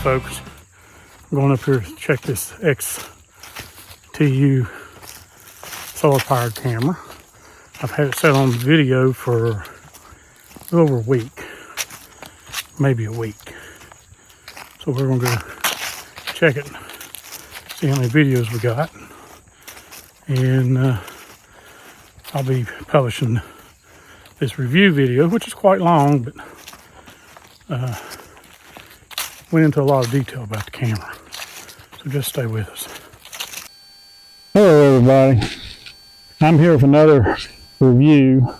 folks. I'm going up here to check this XTU solar powered camera. I've had it set on video for a little over a week, maybe a week. So we're going to go check it, see how many videos we got, and I'll be publishing this review video, which is quite long, but went into a lot of detail about the camera. So just stay with us. Hello everybody. I'm here with another review,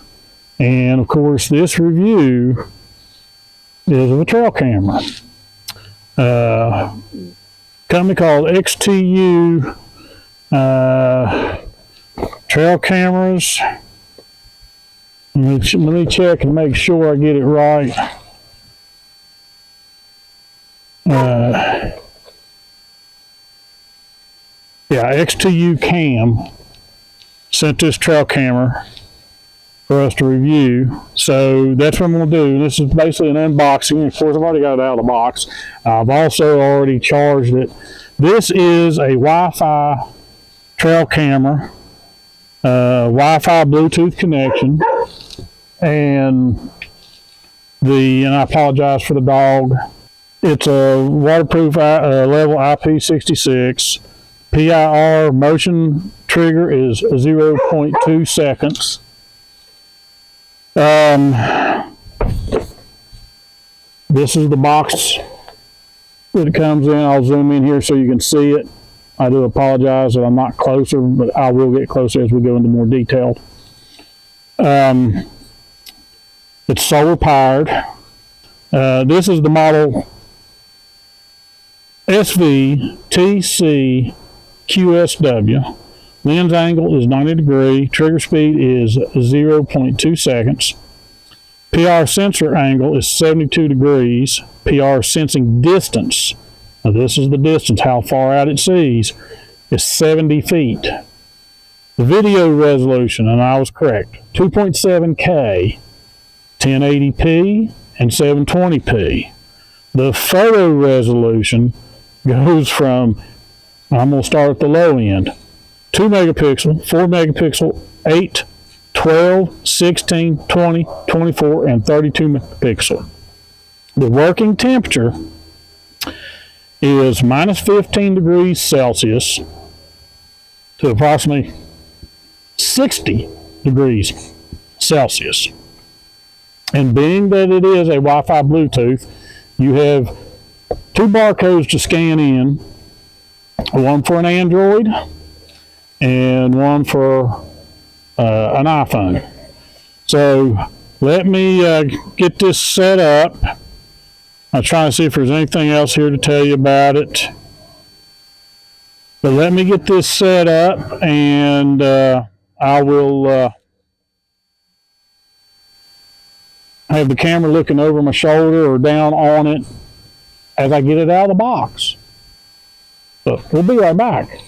and of course this review is of a trail camera. Company called XTU trail cameras. Let me check and make sure I get it right. Yeah, XTU Cam sent this trail camera for us to review. So that's what I'm going to do. This is basically an unboxing. Of course, I've already got it out of the box. I've also already charged it. This is a Wi-Fi trail camera, Wi-Fi Bluetooth connection, and I apologize for the dog. It's a waterproof level IP66. PIR motion trigger is 0.2 seconds. This is the box that it comes in. I'll zoom in here so you can see it. I do apologize that I'm not closer, but I will get closer as we go into more detail. It's solar powered. This is the model SV-TCQSW. Lens angle is 90 degrees. Trigger speed is 0.2 seconds. PR sensor angle is 72 degrees. PR sensing distance, now this is the distance, how far out it sees, is 70 feet. The video resolution, and I was correct, 2.7K, 1080p, and 720p. The photo resolution goes from, I'm going to start at the low end, 2 megapixel, 4 megapixel, 8, 12, 16, 20, 24, and 32 megapixel. The working temperature is minus 15 degrees Celsius to approximately 60 degrees Celsius. And being that it is a Wi-Fi Bluetooth, you have 2 barcodes to scan in, one for an Android and one for an iPhone. So let me get this set up. I'm trying to see if there's anything else here to tell you about it. But let me get this set up, and I will have the camera looking over my shoulder or down on it as I get it out of the box. So we'll be right back.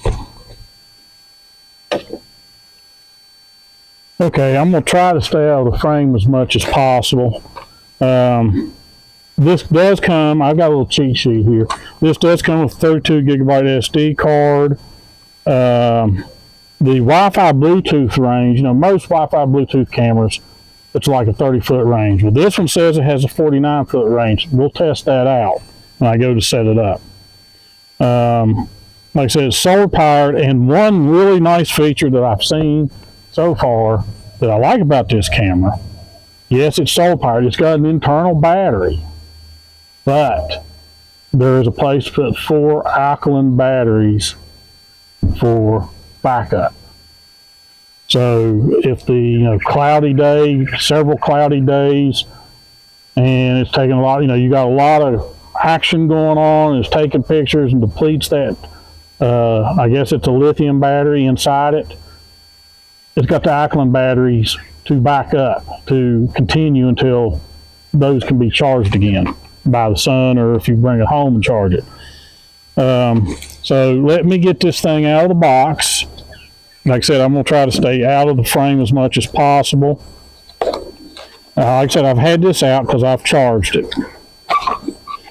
Okay, I'm going to try to stay out of the frame as much as possible. This does come, I've got a little cheat sheet here. This does come with a 32 gigabyte SD card. The Wi-Fi Bluetooth range, most Wi-Fi Bluetooth cameras, it's like a 30-foot range. Well, this one says it has a 49-foot range. We'll test that out when I go to set it up. Like I said, it's solar powered, and one really nice feature that I've seen so far that I like about this camera, yes, it's solar powered. It's got an internal battery, but there is a place to put 4 alkaline batteries for backup. So if the cloudy day, several cloudy days, and it's taking a lot, you got a lot of action going on, it's taking pictures and depletes that, I guess it's a lithium battery inside it. It's got the alkaline batteries to back up, to continue until those can be charged again by the sun, or if you bring it home and charge it. So let me get this thing out of the box. Like I said, I'm going to try to stay out of the frame as much as possible. Like I said, I've had this out because I've charged it.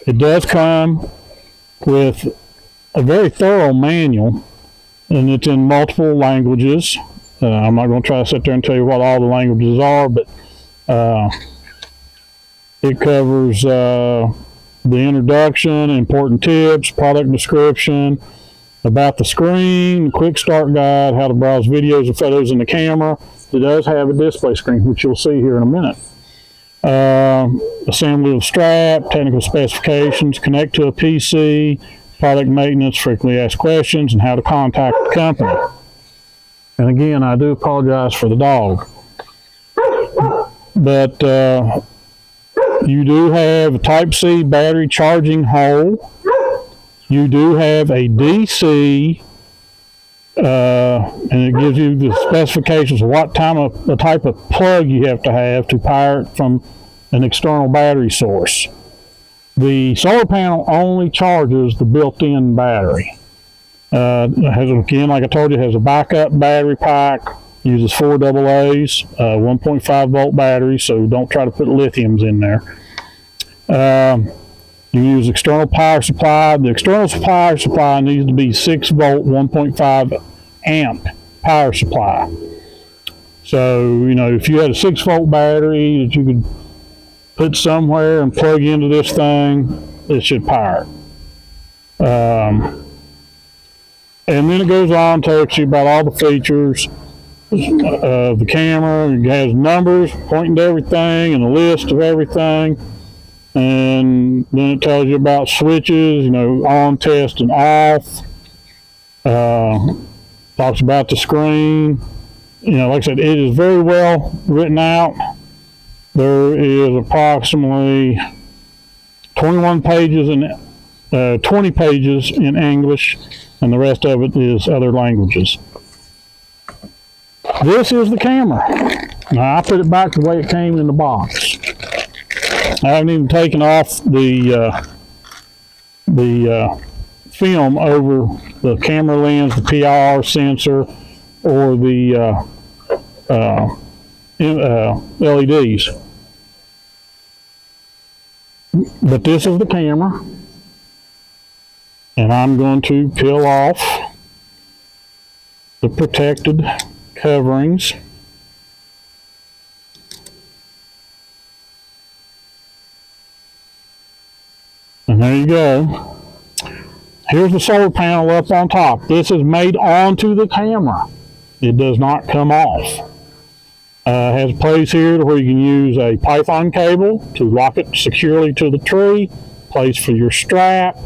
It does come with a very thorough manual, and it's in multiple languages. I'm not going to try to sit there and tell you what all the languages are, but it covers the introduction, important tips, product description, about the screen, quick start guide, how to browse videos and photos in the camera. It does have a display screen, which you'll see here in a minute. Assembly of strap, technical specifications, connect to a PC, product maintenance, frequently asked questions, and how to contact the company. And again, I do apologize for the dog. But you do have a Type-C battery charging hole. You do have a DC, and it gives you the specifications of what the type of plug you have to power it from an external battery source. The solar panel only charges the built-in battery. Again, like I told you, it has a backup battery pack, uses 4 AA's, 1.5 volt battery, so don't try to put lithiums in there. You use external power supply. The external power supply needs to be 6 volt, 1.5 amp power supply. So, you know, if you had a 6 volt battery that you could put somewhere and plug into this thing, it should power it. And then it goes on, tells you about all the features of the camera. It has numbers pointing to everything and a list of everything. And then it tells you about switches, you know, on, test, and off. Talks about the screen. You know, like I said, it is very well written out. There is approximately 21 pages and 20 pages in English, and the rest of it is other languages. This is the camera. Now, I put it back the way it came in the box. I haven't even taken off the film over the camera lens, the PIR sensor, or the LEDs. But this is the camera, and I'm going to peel off the protected coverings. And there you go. Here's the solar panel up on top. This is made onto the camera. It does not come off. Has a place here where you can use a Python cable to lock it securely to the tree, place for your strap,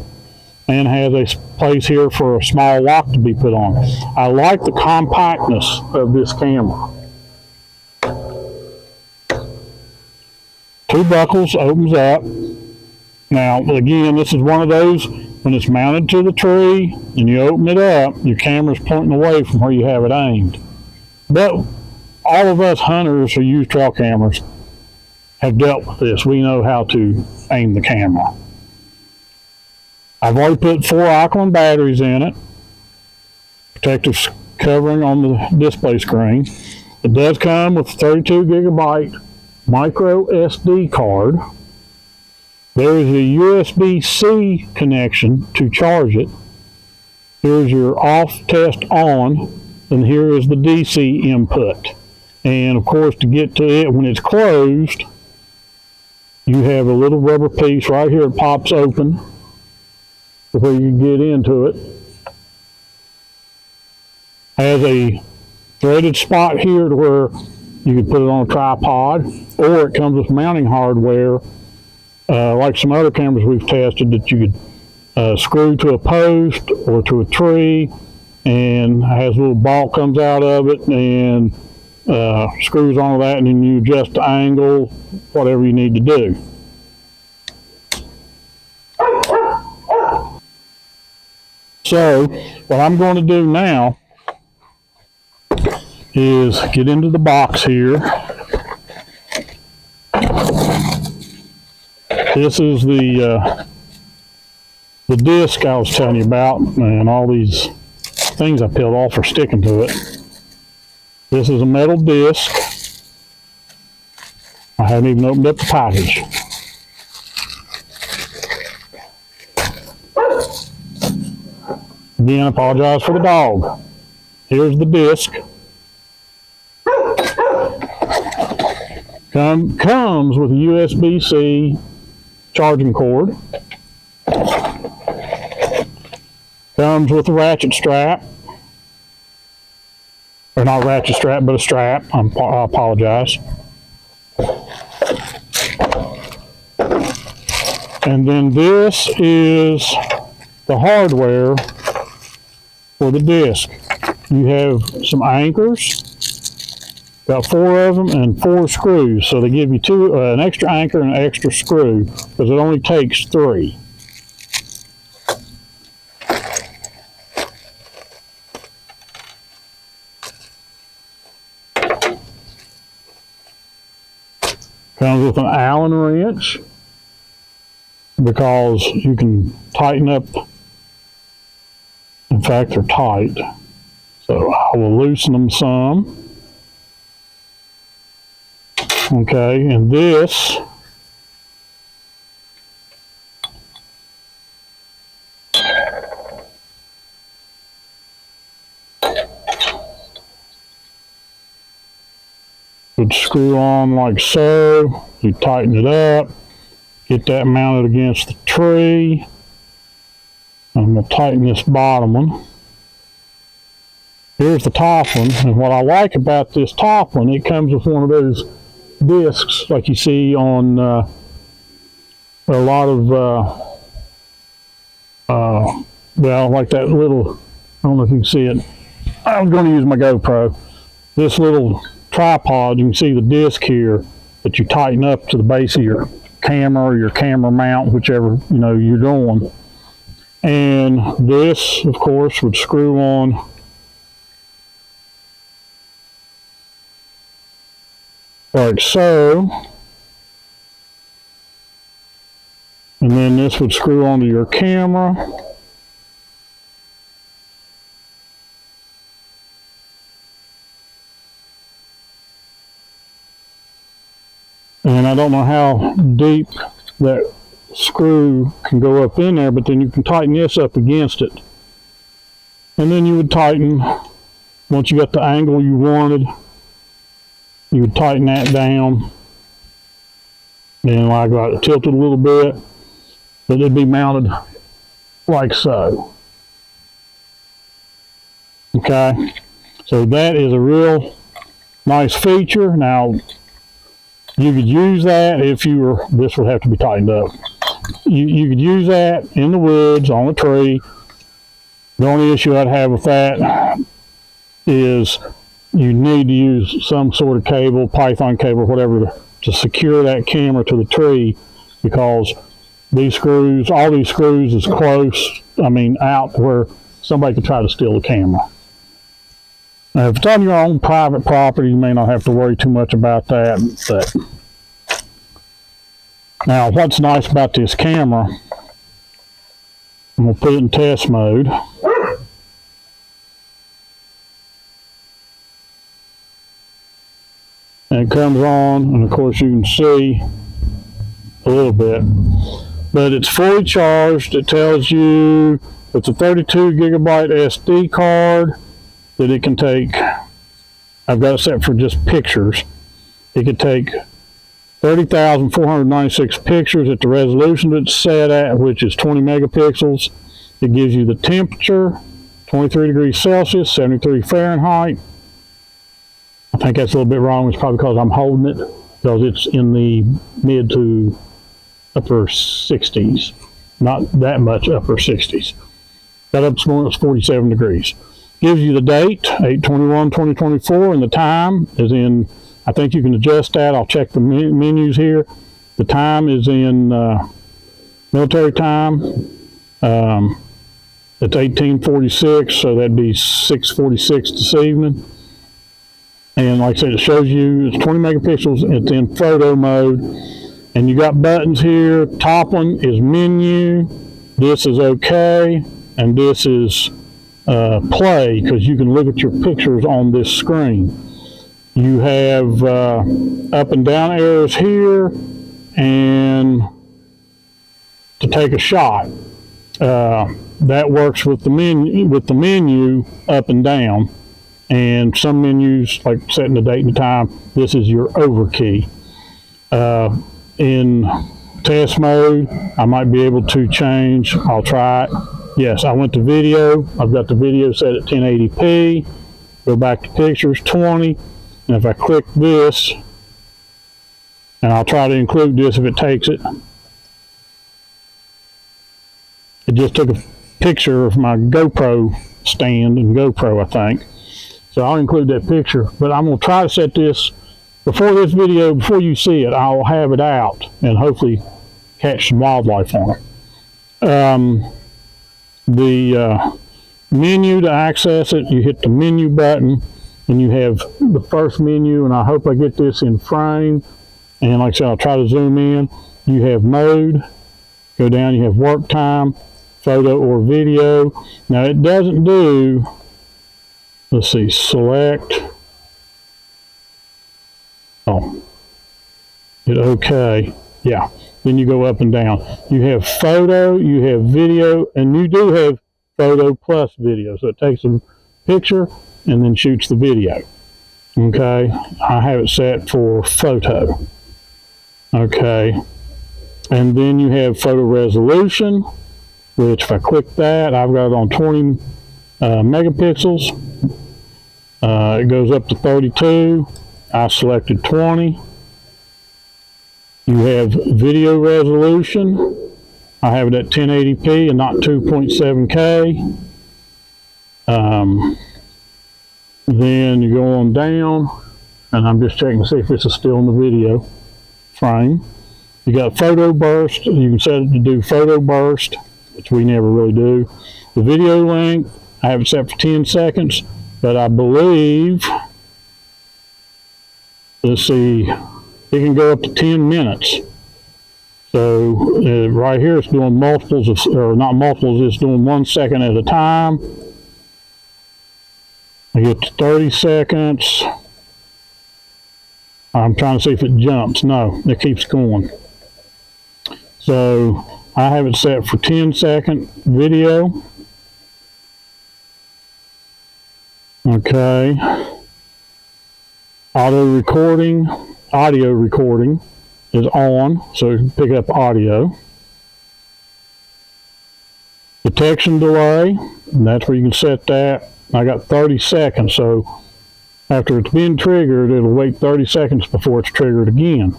and has a place here for a small lock to be put on. I like the compactness of this camera. 2 buckles, opens up. Now, again, this is one of those, when it's mounted to the tree and you open it up, your camera's pointing away from where you have it aimed. But all of us hunters who use trail cameras have dealt with this. We know how to aim the camera. I've already put 4 alkaline batteries in it, protective covering on the display screen. It does come with a 32 gigabyte micro SD card. There is a USB-C connection to charge it. Here's your off, test, on, and here is the DC input. And of course, to get to it when it's closed, you have a little rubber piece right here that pops open where you can get into it. Has a threaded spot here to where you can put it on a tripod, or it comes with mounting hardware, like some other cameras we've tested, that you could screw to a post or to a tree, and has a little ball comes out of it and screws onto that, and then you adjust the angle, whatever you need to do. So what I'm going to do now is get into the box here. This is the disc I was telling you about, and all these things I peeled off are sticking to it. This is a metal disc. I haven't even opened up the package. Again, I apologize for the dog. Here's the disc. Comes with a USB-C charging cord. Comes with a ratchet strap. Or not ratchet strap, but a strap. I apologize. And then this is the hardware for the disc. You have some anchors, got 4 of them, and 4 screws. So they give you an extra anchor and an extra screw, because it only takes 3. Comes with an Allen wrench, because you can tighten up. In fact, they're tight. So I will loosen them some. Okay, and this would screw on like so. You tighten it up, get that mounted against the tree. I'm going to tighten this bottom one. Here's the top one, and what I like about this top one, it comes with one of those discs like you see on a lot of well, like that little, I don't know if you can see it. I was going to use my GoPro. This little tripod, you can see the disc here that you tighten up to the base of your camera or your camera mount, whichever you're doing. And this, of course, would screw on like so. And then this would screw onto your camera. And I don't know how deep that screw can go up in there, but then you can tighten this up against it. And then you would tighten, once you got the angle you wanted, you would tighten that down. And like I got it tilted a little bit, but it'd be mounted like so. Okay, so that is a real nice feature. Now, you could use that if you were, this would have to be tightened up. You could use that in the woods, on a tree. The only issue I'd have with that is you need to use some sort of cable, Python cable, whatever, to secure that camera to the tree, because these screws, all these screws is close, out where somebody could try to steal the camera. Now, if it's on your own private property, you may not have to worry too much about that. But now, what's nice about this camera, I'm going to put it in test mode. And it comes on, and of course you can see a little bit. But it's fully charged. It tells you it's a 32 gigabyte SD card that it can take. I've got it set for just pictures. It could take 30,496 pictures at the resolution it's set at, which is 20 megapixels. It gives you the temperature, 23 degrees Celsius, 73 Fahrenheit. I think that's a little bit wrong. It's probably because I'm holding it, because it's in the mid to upper 60s. Not that much upper 60s. Got up this morning, it's 47 degrees. Gives you the date, 8/21/2024, and the time is in, I think you can adjust that. I'll check the menus here. The time is in military time. It's 1846, so that'd be 6:46 this evening. And like I said, it shows you it's 20 megapixels. It's in photo mode. And you got buttons here. Top one is menu. This is okay. And this is play, because you can look at your pictures on this screen. You have up and down arrows here, and to take a shot. that works with the menu up and down. And some menus, like setting the date and the time, this is your over key. In test mode, I might be able to change. I'll try it. Yes, I went to video. I've got the video set at 1080p. Go back to pictures, 20. And if I click this, and I'll try to include this if it takes it. It just took a picture of my GoPro stand and GoPro, I think. So I'll include that picture. But I'm going to try to set this, before this video, before you see it, I'll have it out and hopefully catch some wildlife on it. The menu, to access it, you hit the menu button and you have the first menu, and I hope I get this in frame. And like I said, I'll try to zoom in. You have mode, go down, you have work time, photo or video. Now it doesn't do, let's see, select. Oh, hit OK. Yeah. Then you go up and down. You have photo, you have video, and you do have photo plus video. So it takes a picture and then shoots the video. Okay. I have it set for photo. Okay. And then you have photo resolution, which if I click that, I've got it on 20 megapixels. It goes up to 32. I selected 20. You have video resolution. I have it at 1080p and not 2.7K. Then you go on down, and I'm just checking to see if this is still in the video frame. You got photo burst. You can set it to do photo burst, which we never really do. The video length, I have it set for 10 seconds, but I believe, let's see, it can go up to 10 minutes. So right here it's doing multiples of, or not multiples, it's doing 1 second at a time. I get to 30 seconds. I'm trying to see if it jumps. No, it keeps going. So I have it set for 10-second video. Okay. Audio recording is on, so you can pick up audio. Detection delay, and that's where you can set that. I got 30 seconds, so after it's been triggered, it'll wait 30 seconds before it's triggered again.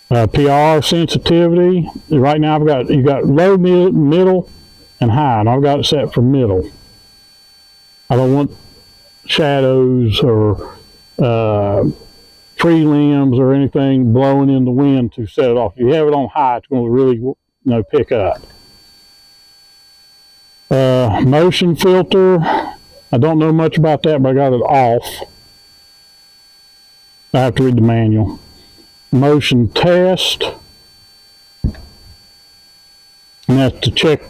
PR sensitivity, right now you got low, middle, and high, and I've got it set for middle. I don't want shadows or tree limbs or anything blowing in the wind to set it off. If you have it on high, it's going to really pick up. Motion filter, I don't know much about that, but I got it off. I have to read the manual. Motion test, and that's to check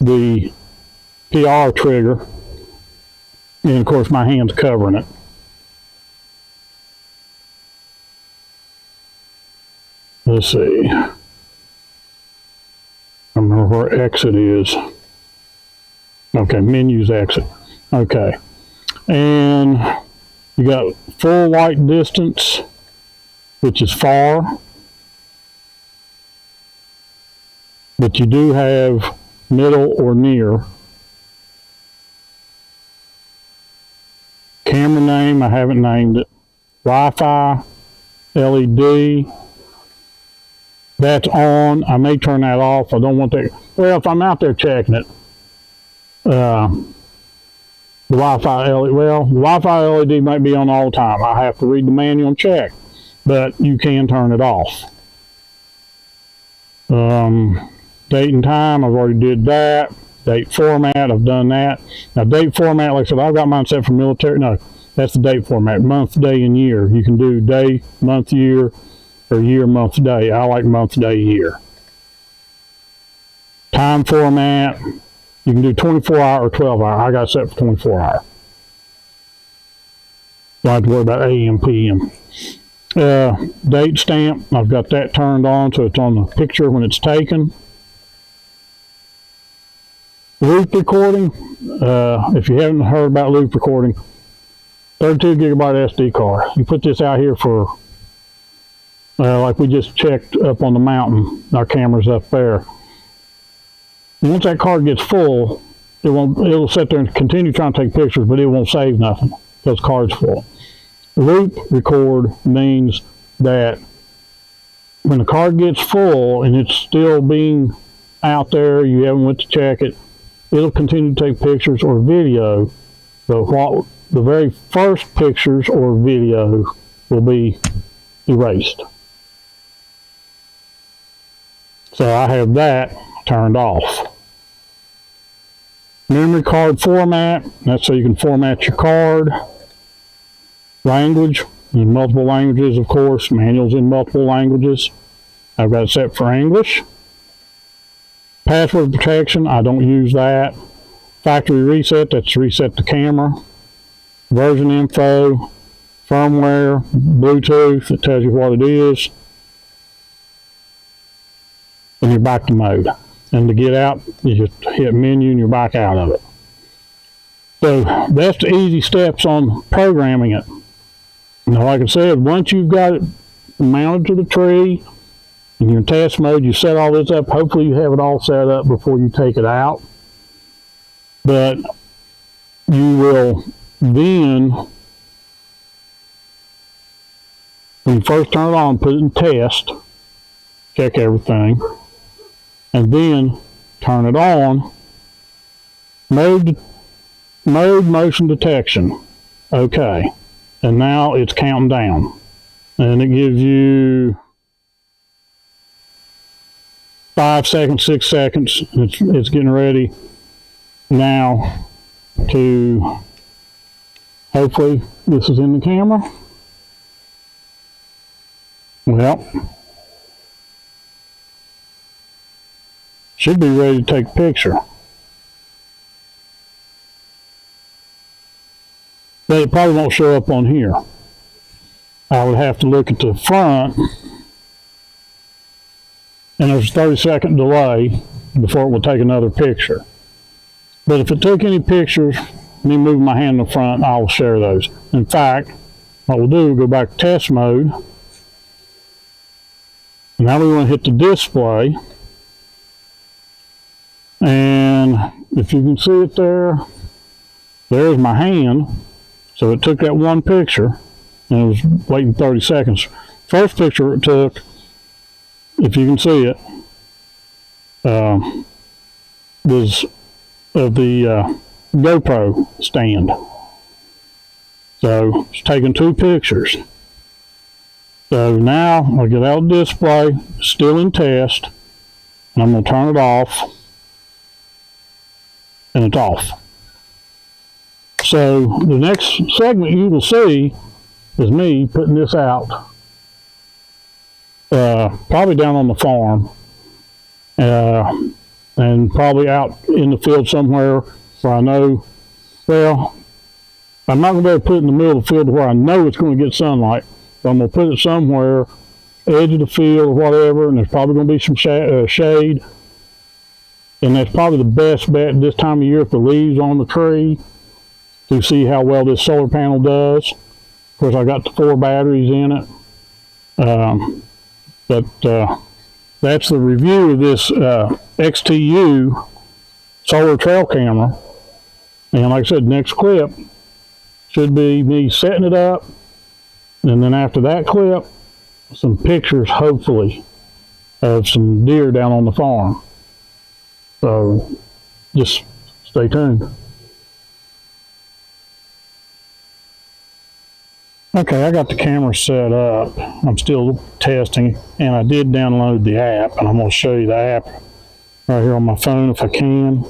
the PR trigger, and of course my hand's covering it. Let's see, I remember where exit is. Okay, menus exit. Okay, and you got full light distance, which is far, but you do have middle or near. Camera name, I haven't named it. Wi-Fi, LED, that's on. I may turn that off. I don't want that. Well, if I'm out there checking it, the Wi-Fi LED, well, the Wi-Fi LED might be on all the time. I have to read the manual and check, but you can turn it off. Date and time, I've already did that. Date format, I've done that. Now date format, like I said, I've got mine set for military. No, that's the date format, month, day, and year. You can do day, month, year, or year, month, day. I like month, day, year. Time format, you can do 24 hour or 12 hour. I got it set for 24 hour. Don't have to worry about AM, PM. Date stamp, I've got that turned on so it's on the picture when it's taken. Loop recording, if you haven't heard about loop recording, 32 gigabyte SD card. You put this out here for, like we just checked up on the mountain, our camera's up there. Once that card gets full, it'll sit there and continue trying to take pictures, but it won't save nothing because the card's full. Loop record means that when the card gets full and it's still being out there, you haven't went to check it, it'll continue to take pictures or video, but what the very first pictures or video will be erased. So I have that turned off. Memory card format, that's so you can format your card. Language, in multiple languages of course, manuals in multiple languages. I've got it set for English. Password protection, I don't use that. Factory reset, that's reset the camera. Version info, firmware, Bluetooth, it tells you what it is. And you're back to mode. And to get out, you just hit menu and you're back out of it. So that's the easy steps on programming it. Now, like I said, once you've got it mounted to the tree and you're in test mode, you set all this up. Hopefully you have it all set up before you take it out. But you will then, when you first turn it on, put it in test, check everything, and then turn it on. Mode motion detection. Okay. And now it's counting down. And it gives you 5 seconds, 6 seconds. It's getting ready now to, hopefully this is in the camera. Well, should be ready to take a picture. But it probably won't show up on here. I would have to look at the front, and there's a 30-second delay before it will take another picture. But if it took any pictures, me moving my hand in the front, I'll share those. In fact, what we'll do, we'll go back to test mode. And now we want to hit the display. And if you can see it there, there's my hand. So it took that one picture, and it was waiting 30 seconds. First picture it took, if you can see it, was of the GoPro stand. So it's taking 2 pictures. So now I'll get out of the display, still in test, and I'm going to turn it off, and it's off. So the next segment you will see is me putting this out, probably down on the farm, and probably out in the field somewhere where I know, well, I'm not going to be able to put it in the middle of the field where I know it's going to get sunlight, but I'm going to put it somewhere, edge of the field or whatever, and there's probably going to be some shade, and that's probably the best bet this time of year for leaves on the tree, to see how well this solar panel does. Of course, I got the 4 batteries in it. That's the review of this XTU solar trail camera. And like I said, next clip should be me setting it up. And then after that clip, some pictures, hopefully, of some deer down on the farm. So just stay tuned. Okay, I got the camera set up. I'm still testing, and I did download the app, and I'm going to show you the app right here on my phone if I can.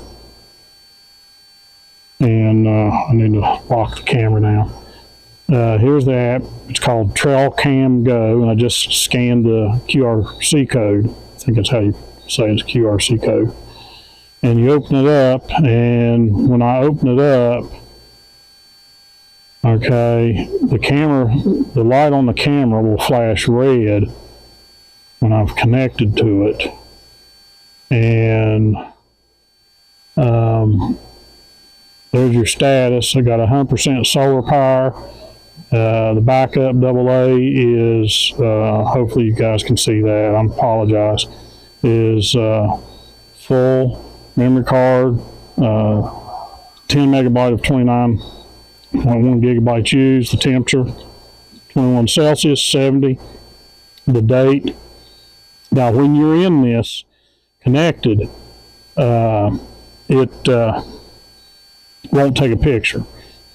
And I need to lock the camera now. Here's the app. It's called Trail Cam Go, and I just scanned the QRC code. I think that's how you say it's QRC code. And you open it up, and when I open it up, okay, the light on the camera will flash red when I've connected to it. And There's your status. I got 100% solar power. The backup AA is, hopefully you guys can see that, I apologize, is full memory card, 10 megabyte of 29.1 gigabytes used, the temperature, 21 Celsius, 70, the date. Now when you're in this connected, it won't take a picture.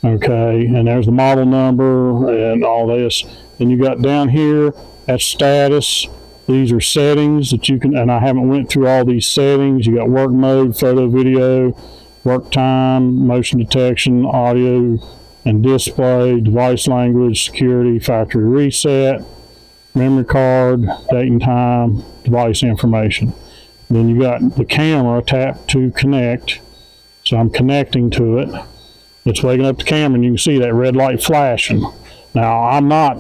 Okay, and there's the model number and all this. Then you got down here, that's status. These are settings that you can, and I haven't went through all these settings. You got work mode, photo, video, work time, motion detection, audio and display, device language, security, factory reset, memory card, date and time, device information. Then you got the camera, tap to connect. So I'm connecting to it. It's waking up the camera and you can see that red light flashing. Now I'm not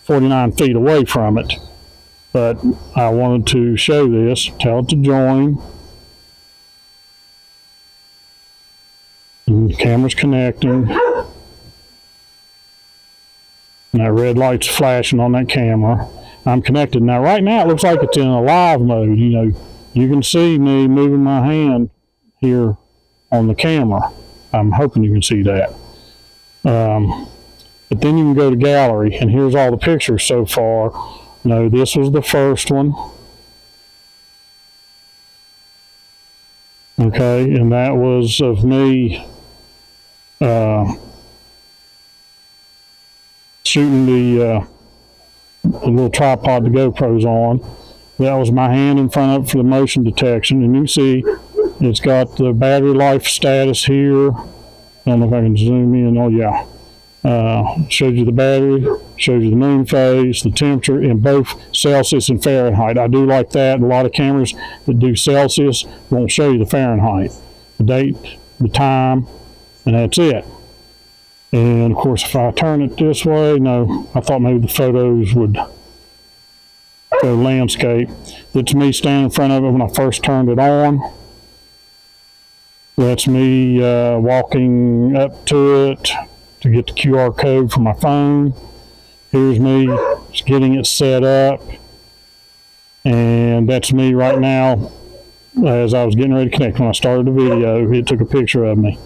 49 feet away from it, but I wanted to show this. Tell it to join. And the camera's connecting. And that red light's flashing on that camera. I'm connected. Now right now it looks like it's in a live mode. You know, you can see me moving my hand here on the camera. I'm hoping you can see that. But then you can go to gallery, and here's all the pictures so far. No, this was the first one. Okay, and that was of me shooting the little tripod the GoPro's on. That was my hand in front of it for the motion detection, and you see it's got the battery life status here. I don't know if I can zoom in. Oh yeah. Shows you the battery, shows you the moon phase, the temperature in both Celsius and Fahrenheit. I do like that. A lot of cameras that do Celsius won't show you the Fahrenheit. The date, the time, and that's it. And of course, if I turn it this way, no, I thought maybe the photos would go landscape. That's me standing in front of it when I first turned it on. That's me walking up to it to get the QR code for my phone. Here's me just getting it set up. And that's me right now as I was getting ready to connect. When I started the video, it took a picture of me.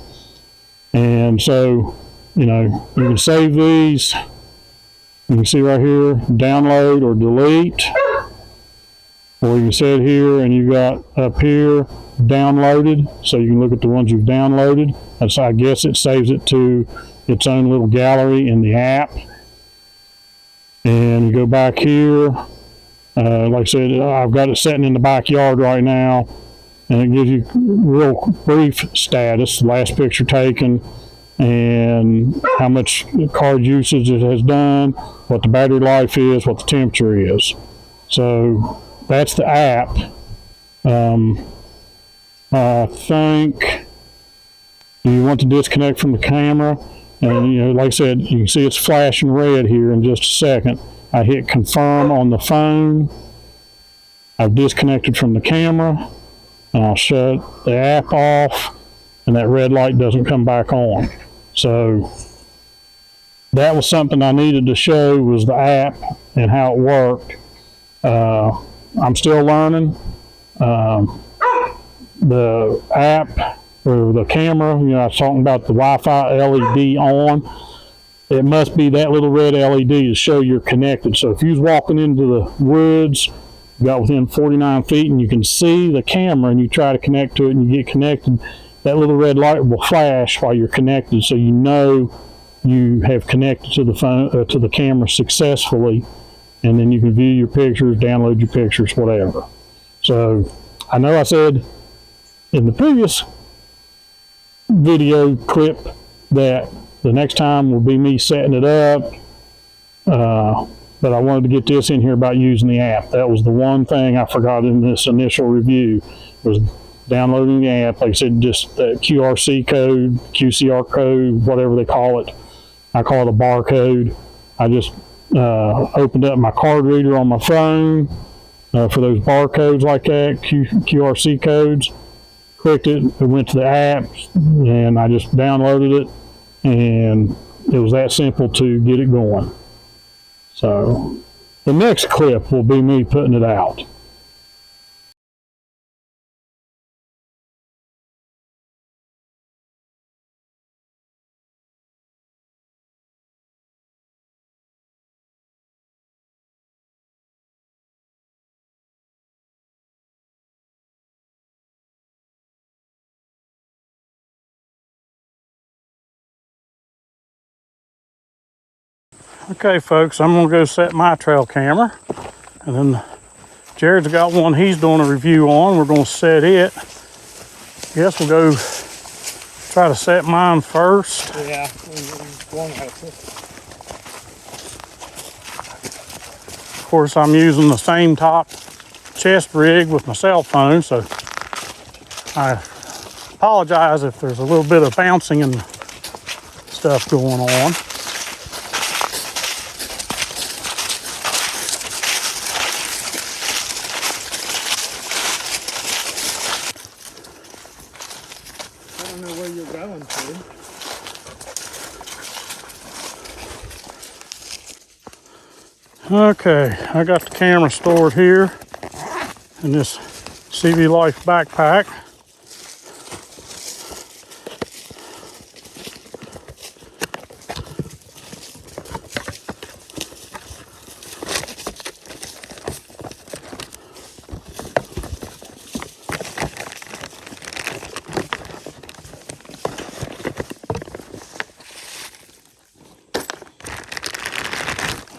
And so, you know, you can save these. You can see right here, download or delete. Or you can set here and you got up here, downloaded, so you can look at the ones you've downloaded. And so I guess it saves it to its own little gallery in the app. And you go back here. Like I said, I've got it sitting in the backyard right now, and it gives you real brief status, the last picture taken, and how much card usage it has done, what the battery life is, what the temperature is. So that's the app. I think you want to disconnect from the camera, and you know, like I said, you can see it's flashing red here in just a second. I hit confirm on the phone. I've disconnected from the camera, and I'll shut the app off, and that red light doesn't come back on. So that was something I needed to show, was the app and how it worked. I'm still learning. The app or the camera, you know, I was talking about the Wi-Fi LED on. It must be that little red LED to show you're connected. So if you was walking into the woods, you got within 49 feet and you can see the camera and you try to connect to it and you get connected, that little red light will flash while you're connected, so you know you have connected to the phone, to the camera successfully, and then you can view your pictures, download your pictures, whatever. So I know I said in the previous video clip that the next time will be me setting it up, but I wanted to get this in here about using the app. That was the one thing I forgot in this initial review, was downloading the app. Like I said, just the QRC code, QCR code, whatever they call it. I call it a barcode. I just opened up my card reader on my phone for those barcodes like that, QRC codes. clicked it, it went to the apps, and I just downloaded it, and it was that simple to get it going. So the next clip will be me putting it out. Okay folks, I'm gonna go set my trail camera, and then Jared's got one he's doing a review on. We're gonna set it. Guess we'll go try to set mine first. Yeah, of course, I'm using the same top chest rig with my cell phone, so I apologize if there's a little bit of bouncing and stuff going on. I don't know where you're going to. Okay, I got the camera stored here in this CV Life backpack.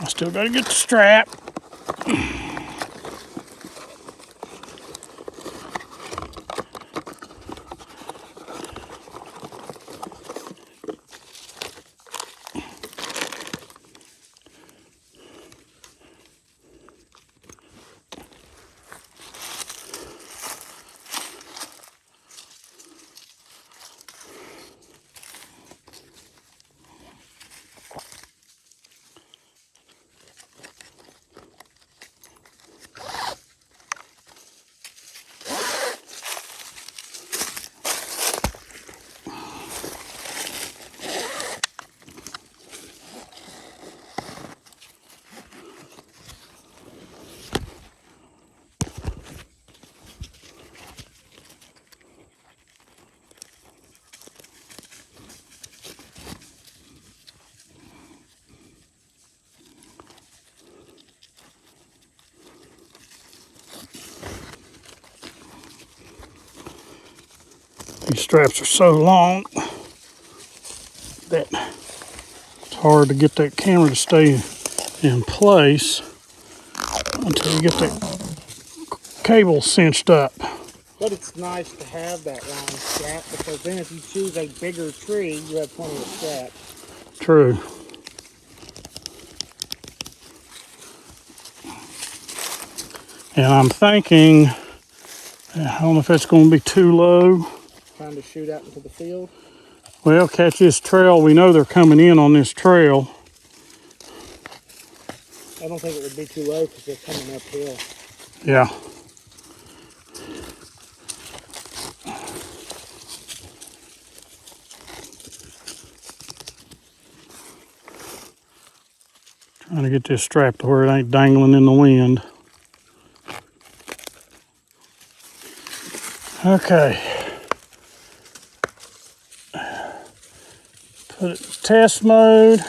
I still got to get the strap. These straps are so long that it's hard to get that camera to stay in place until you get that cable cinched up. But it's nice to have that long strap, because then if you choose a bigger tree, you have plenty of strap. True. And I'm thinking, I don't know if that's going to be too low. Trying to shoot out into the field. Well, catch this trail. We know they're coming in on this trail. I don't think it would be too low because they're coming uphill. Yeah. Trying to get this strap to where it ain't dangling in the wind. Okay. Put it in test mode.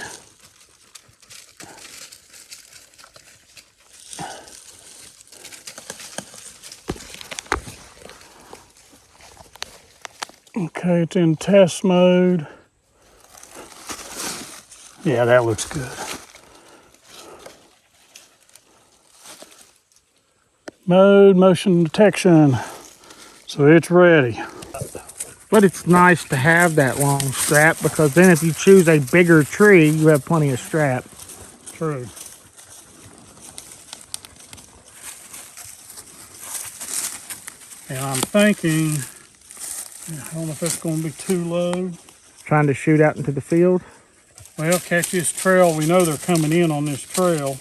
Okay, it's in test mode. Yeah, that looks good. Mode, motion detection. So it's ready. But it's nice to have that long strap, because then if you choose a bigger tree, you have plenty of strap. True. And I'm thinking, I don't know if that's going to be too low. Trying to shoot out into the field. Well, catch this trail. We know they're coming in on this trail.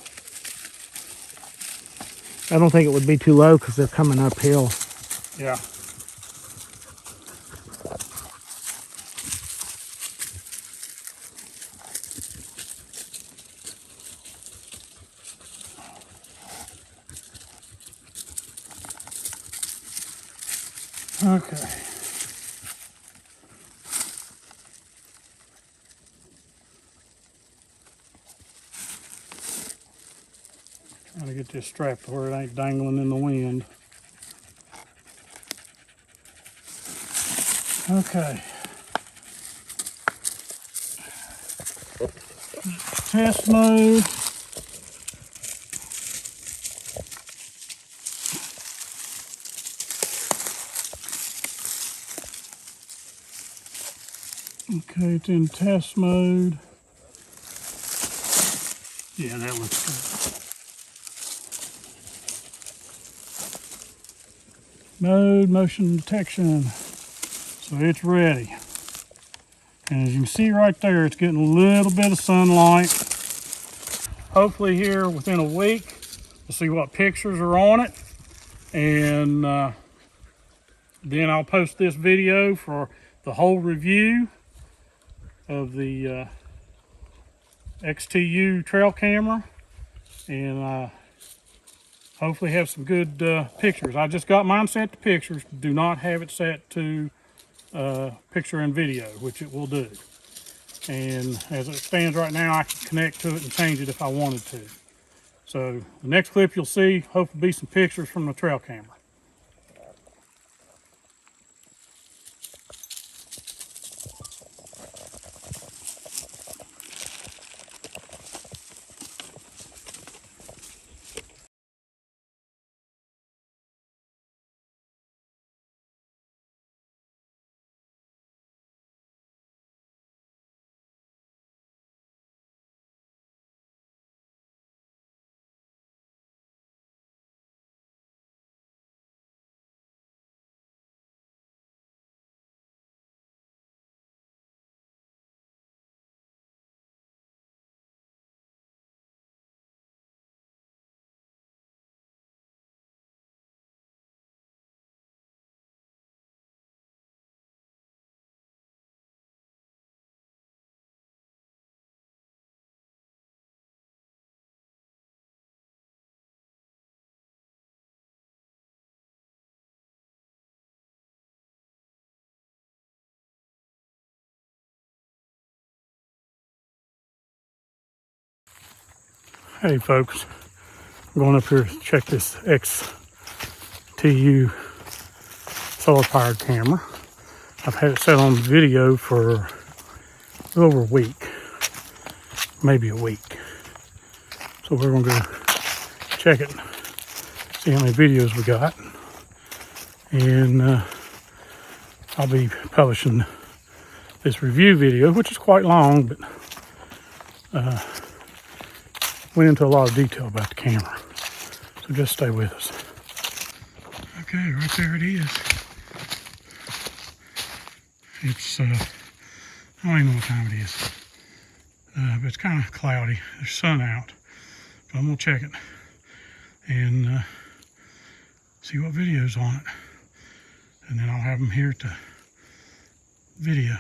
I don't think it would be too low because they're coming uphill. Yeah. Okay. Trying to get this strap to where it ain't dangling in the wind. Okay. Test mode. Okay, it's in test mode. Yeah, that looks good. Mode, motion detection. So it's ready. And as you can see right there, it's getting a little bit of sunlight. Hopefully here within a week, we'll see what pictures are on it. And then I'll post this video for the whole review of the XTU trail camera. And hopefully have some good pictures. I just got mine set to pictures. Do not have it set to picture and video, which it will do. And as it stands right now, I can connect to it and change it if I wanted to. So the next clip you'll see, hopefully be some pictures from the trail camera. Hey folks, I'm going up here to check this XTU solar powered camera. I've had it set on video for a little over a week, maybe a week. So we're going to go check it, see how many videos we got. And I'll be publishing this review video, which is quite long, but went into a lot of detail about the camera. So just stay with us. Okay, right there it is. It's, I don't even know what time it is, but it's kind of cloudy. There's sun out, but I'm gonna check it and see what video's on it. And then I'll have them here to video.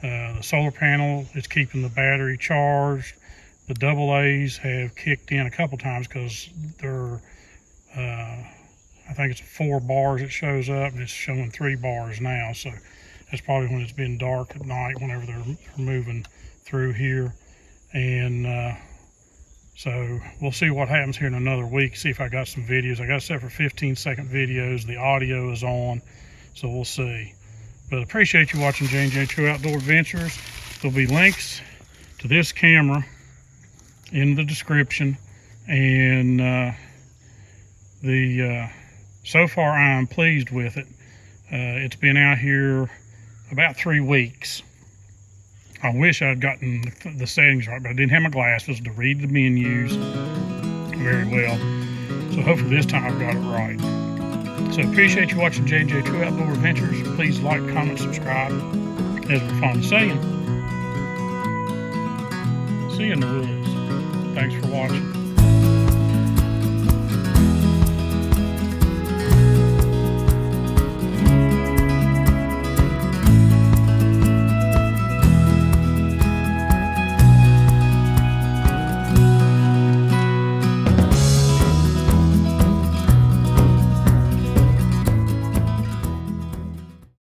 The solar panel is keeping the battery charged. The AA's have kicked in a couple times because they're, I think it's 4 bars it shows up, and it's showing 3 bars now. So that's probably when it's been dark at night whenever they're moving through here. And so we'll see what happens here in another week, see if I got some videos. I got it set for 15-second videos. The audio is on, so we'll see. But appreciate you watching J&J True Outdoor Adventures. There'll be links to this camera in the description. And so far I'm pleased with it. It's been out here about 3 weeks. I wish I'd gotten the settings right, but I didn't have my glasses to read the menus very well. So hopefully this time I've got it right. So appreciate you watching J&J True Outdoor Adventures. Please like, comment, subscribe, as we're fond of saying. See you in the woods. Thanks for watching.